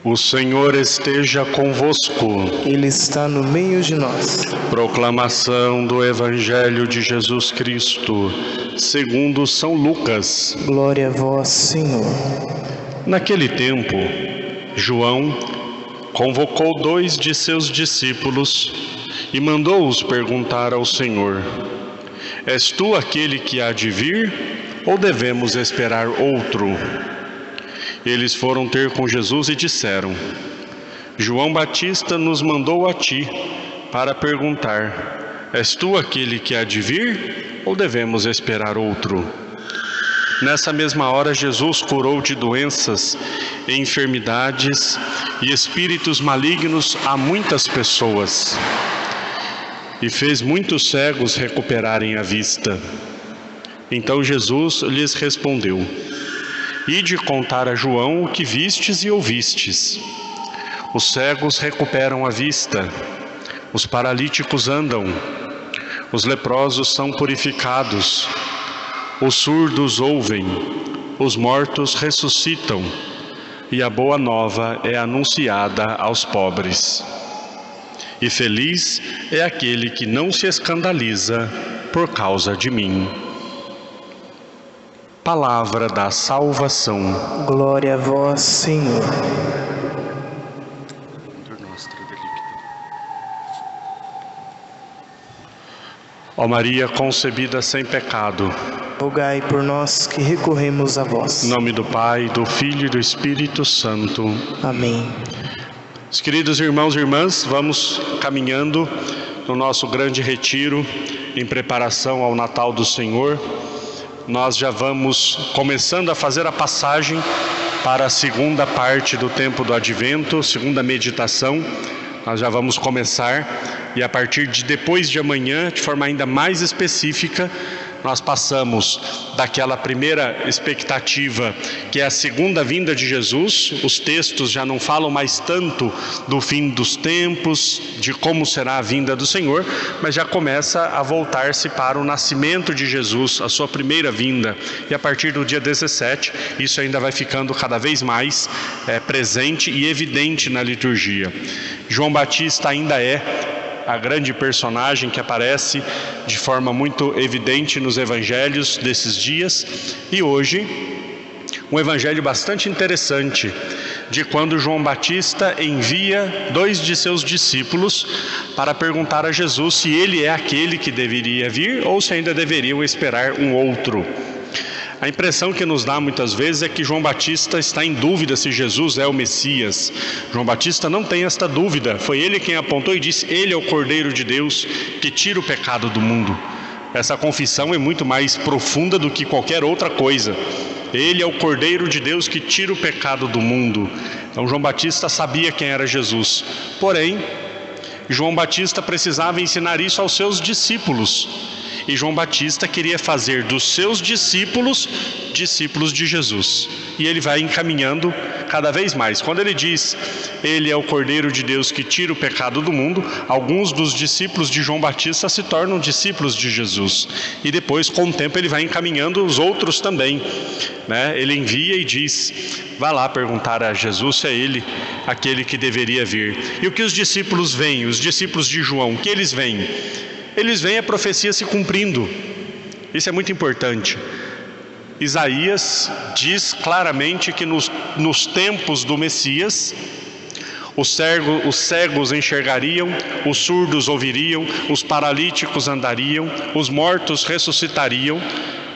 O Senhor esteja convosco. Ele está no meio de nós. Proclamação do Evangelho de Jesus Cristo, segundo São Lucas. Glória a vós, Senhor. Naquele tempo, João convocou 2 de seus discípulos e mandou-os perguntar ao Senhor: És tu aquele que há de vir, ou devemos esperar outro? Eles foram ter com Jesus e disseram: João Batista nos mandou a ti para perguntar: És tu aquele que há de vir, ou devemos esperar outro? Nessa mesma hora, Jesus curou de doenças, enfermidades e espíritos malignos a muitas pessoas, e fez muitos cegos recuperarem a vista. Então Jesus lhes respondeu: Ide contar a João o que vistes e ouvistes. Os cegos recuperam a vista, os paralíticos andam, os leprosos são purificados, os surdos ouvem, os mortos ressuscitam, e a boa nova é anunciada aos pobres. E feliz é aquele que não se escandaliza por causa de mim. Palavra da salvação. Glória a vós, Senhor. Ó Maria concebida sem pecado, Rogai por nós que recorremos a vós. em nome do Pai, do Filho e do Espírito Santo. Amém. Os queridos irmãos e irmãs, vamos caminhando no nosso grande retiro em preparação ao Natal do Senhor. Nós já vamos começando a fazer a passagem para a segunda parte do tempo do Advento, segunda meditação. Nós já vamos começar, e a partir de depois de amanhã, de forma ainda mais específica, nós passamos daquela primeira expectativa, que é a segunda vinda de Jesus. Os textos já não falam mais tanto do fim dos tempos, de como será a vinda do Senhor, mas já começa a voltar-se para o nascimento de Jesus, a sua primeira vinda. E a partir do dia 17, isso ainda vai ficando cada vez mais presente e evidente na liturgia. João Batista ainda é a grande personagem que aparece de forma muito evidente nos evangelhos desses dias. E hoje, um evangelho bastante interessante, de quando João Batista envia 2 de seus discípulos para perguntar a Jesus se ele é aquele que deveria vir ou se ainda deveriam esperar um outro. A impressão que nos dá muitas vezes é que João Batista está em dúvida se Jesus é o Messias. João Batista não tem esta dúvida. Foi ele quem apontou e disse: Ele é o Cordeiro de Deus que tira o pecado do mundo. Essa confissão é muito mais profunda do que qualquer outra coisa. Ele é o Cordeiro de Deus que tira o pecado do mundo. Então João Batista sabia quem era Jesus. Porém, João Batista precisava ensinar isso aos seus discípulos. E João Batista queria fazer dos seus discípulos, discípulos de Jesus. E ele vai encaminhando cada vez mais. Quando ele diz, ele é o Cordeiro de Deus que tira o pecado do mundo, alguns dos discípulos de João Batista se tornam discípulos de Jesus. E depois, com o tempo, ele vai encaminhando os outros também, né? Ele envia e diz: vá lá perguntar a Jesus se é ele aquele que deveria vir. E o que os discípulos veem, os discípulos de João, o que eles veem? Eles veem a profecia se cumprindo. Isso é muito importante. Isaías diz claramente que nos tempos do Messias, os cegos enxergariam, os surdos ouviriam, os paralíticos andariam, os mortos ressuscitariam.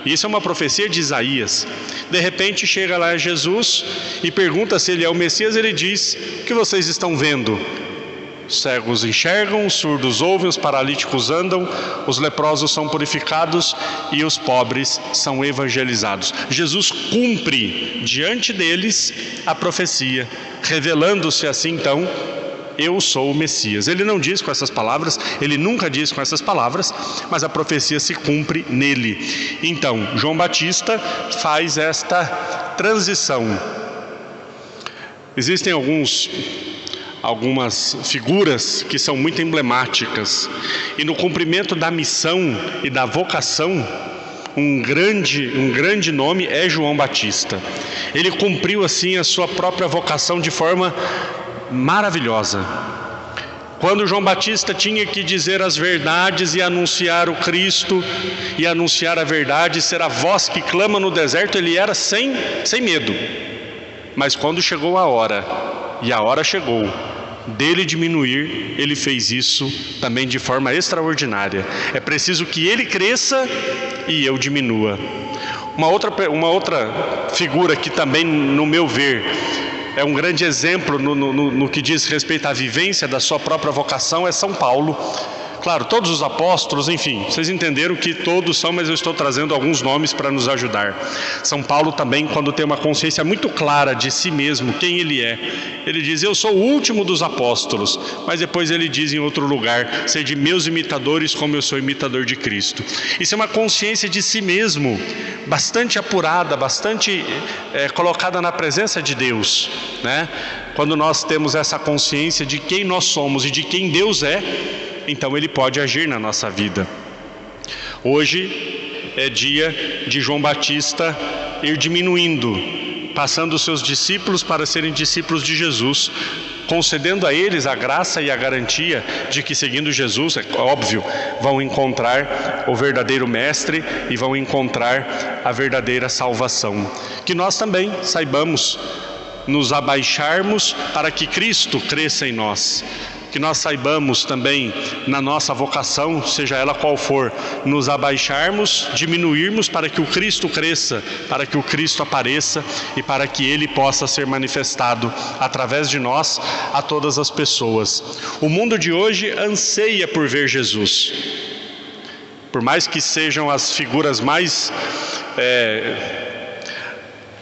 Isso é uma profecia de Isaías. De repente chega lá Jesus e pergunta se ele é o Messias. Ele diz: o que vocês estão vendo? Os cegos enxergam, os surdos ouvem, os paralíticos andam, os leprosos são purificados e os pobres são evangelizados. Jesus cumpre diante deles a profecia, revelando-se assim então: eu sou o Messias. Ele não diz com essas palavras, ele nunca diz com essas palavras, mas a profecia se cumpre nele. Então, João Batista faz esta transição. Existem algumas figuras que são muito emblemáticas, e no cumprimento da missão e da vocação, um grande nome é João Batista. Ele cumpriu assim a sua própria vocação de forma maravilhosa. Quando João Batista tinha que dizer as verdades e anunciar o Cristo, e anunciar a verdade, ser a voz que clama no deserto, ele era sem medo. Mas quando chegou a hora, e a hora chegou, dele diminuir, ele fez isso também de forma extraordinária. É preciso que ele cresça e eu diminua. Uma outra figura que também, no meu ver, é um grande exemplo no que diz respeito à vivência da sua própria vocação, é São Paulo. Claro, todos os apóstolos, enfim, vocês entenderam que todos são, mas eu estou trazendo alguns nomes para nos ajudar. São Paulo também, quando tem uma consciência muito clara de si mesmo, quem ele é, ele diz: eu sou o último dos apóstolos, mas depois ele diz em outro lugar: sede meus imitadores como eu sou imitador de Cristo. Isso é uma consciência de si mesmo, bastante apurada, bastante colocada na presença de Deus, né? Quando nós temos essa consciência de quem nós somos e de quem Deus é, então ele pode agir na nossa vida. Hoje é dia de João Batista ir diminuindo, passando os seus discípulos para serem discípulos de Jesus, concedendo a eles a graça e a garantia de que, seguindo Jesus, é óbvio, vão encontrar o verdadeiro mestre e vão encontrar a verdadeira salvação. Que nós também saibamos nos abaixarmos para que Cristo cresça em nós. Que nós saibamos também, na nossa vocação, seja ela qual for, nos abaixarmos, diminuirmos para que o Cristo cresça, para que o Cristo apareça e para que Ele possa ser manifestado através de nós a todas as pessoas. O mundo de hoje anseia por ver Jesus. Por mais que sejam as figuras mais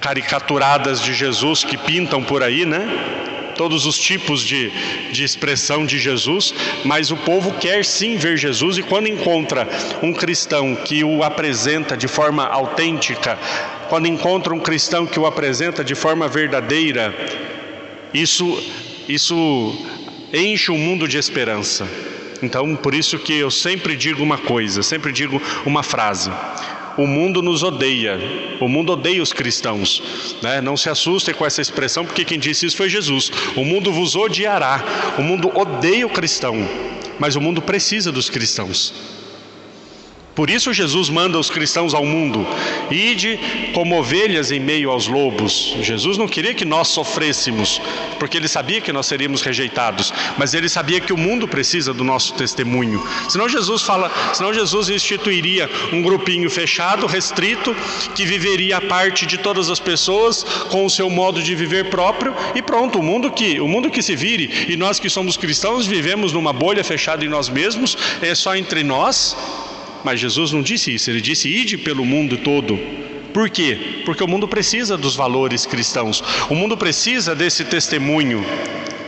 caricaturadas de Jesus que pintam por aí, né? Todos os tipos de expressão de Jesus, mas o povo quer sim ver Jesus, e quando encontra um cristão que o apresenta de forma autêntica, quando encontra um cristão que o apresenta de forma verdadeira, isso enche o mundo de esperança. Então, por isso que eu sempre digo uma coisa, sempre digo uma frase: o mundo nos odeia, o mundo odeia os cristãos, né? Não se assustem com essa expressão, porque quem disse isso foi Jesus. O mundo vos odiará, o mundo odeia o cristão, mas o mundo precisa dos cristãos. Por isso Jesus manda os cristãos ao mundo: ide como ovelhas em meio aos lobos. Jesus não queria que nós sofrêssemos, porque Ele sabia que nós seríamos rejeitados, mas Ele sabia que o mundo precisa do nosso testemunho. Senão Jesus instituiria um grupinho fechado, restrito, que viveria à parte de todas as pessoas, com o seu modo de viver próprio, e pronto, o mundo que se vire, e nós que somos cristãos vivemos numa bolha fechada em nós mesmos, é só entre nós. Mas Jesus não disse isso, Ele disse: ide pelo mundo todo. Por quê? Porque o mundo precisa dos valores cristãos, o mundo precisa desse testemunho.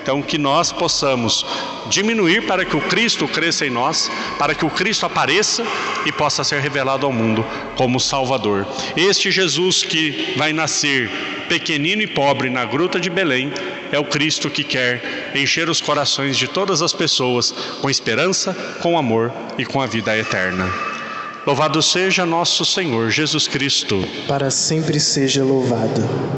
Então, que nós possamos diminuir para que o Cristo cresça em nós, para que o Cristo apareça e possa ser revelado ao mundo como Salvador. Este Jesus que vai nascer pequenino e pobre na gruta de Belém é o Cristo que quer encher os corações de todas as pessoas com esperança, com amor e com a vida eterna. Louvado seja nosso Senhor Jesus Cristo. Para sempre seja louvado.